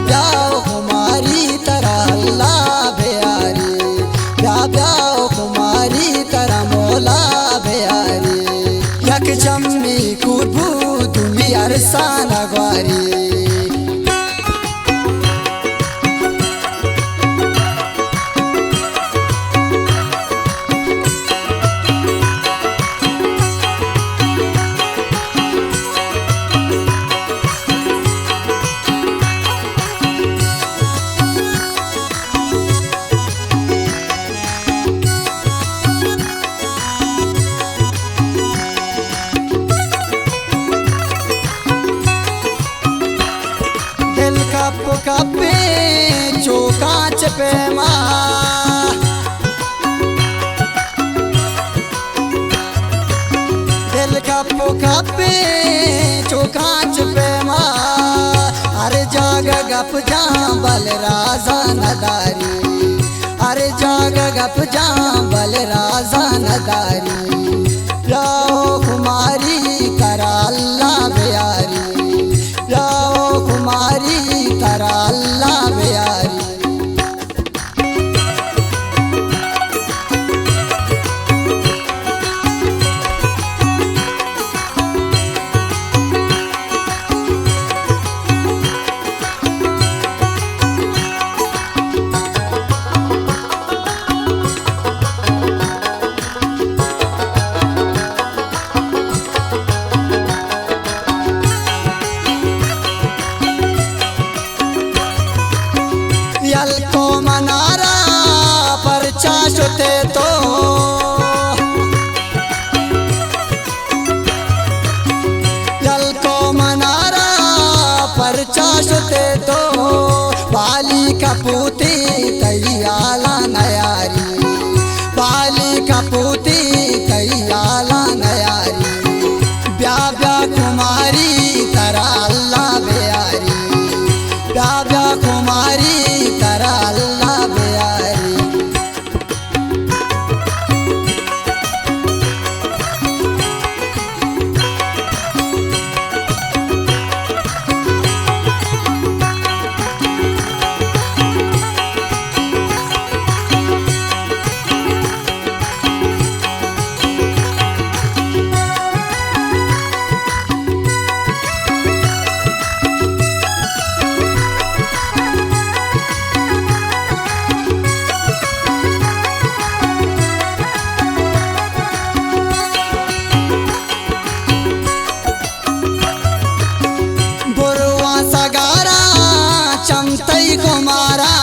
ब्याह कुमारी तरह अल्लाह बेयारी, ब्याह कुमारी तरह मौला बेयारी। यक जम्मी कुर्बू तुम्ही अरसान ग्वारी। कप कपे चौकाच पे माँ, दिल कप कपे चौकाच पे माँ। अरे जाग गप जहाँ बल राजा नदारी, अरे जाग गप जहाँ बल राजा नदारी। ब्याह कुमारी करा अल्लाह बेयारी, ब्याह कुमारी करा अल्लाह बेयारी। यल्को मनारा पर चाशुते तो, यल्को मनारा पर चाशुते तो। बाली कपूती तैयाला नयारी, बाली कपूती तैयाला नयारी। ब्याह कुमारी तरह अल्लाह बेयारी, ब्याह कुमारी तरह अल्लाह बेयारी। चमतई कुमारा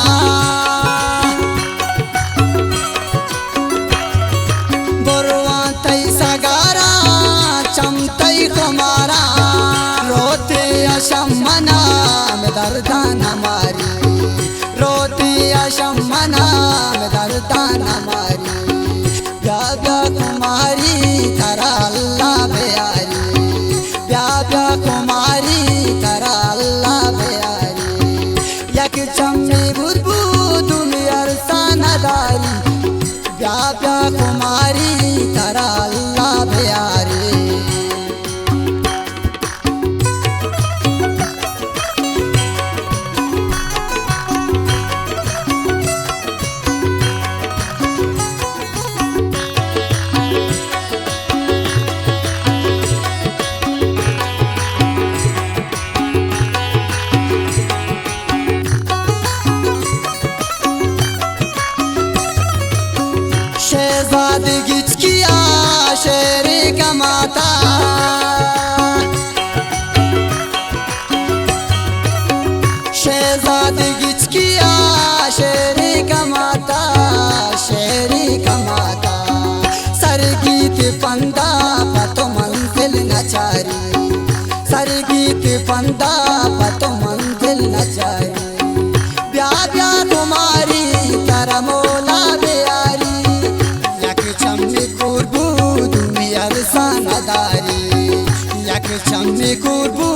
बुरवा तई सगारा, चमतई कुमारा। रोते अशमना में दर्दा न मारी, रोते अशमना में दर्दा न मारी। ब्याह कुमारी तरह अल्लाह बेयारी, ब्याह कुमारी तरह अल्लाह बेयारी। यक चम्मी बुरबू तुम्ही अरसान दारी, ब्याह कुमारी तरह अल्लाह बेयारी। शहजादगी किया शेर कमाता, शहजादगी किया शेर कमाता, शेर कमाता। सरगीत पंदा पतो मंजिल नचारी, सरगीत पंदा पतो मंजिल नचारी। ब्याह कुमारी तरह मौला बेयारी, अरसान दारी, यक चम्मी कुर्बू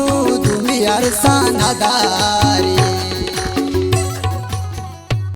तुम्ही अरसान दारी।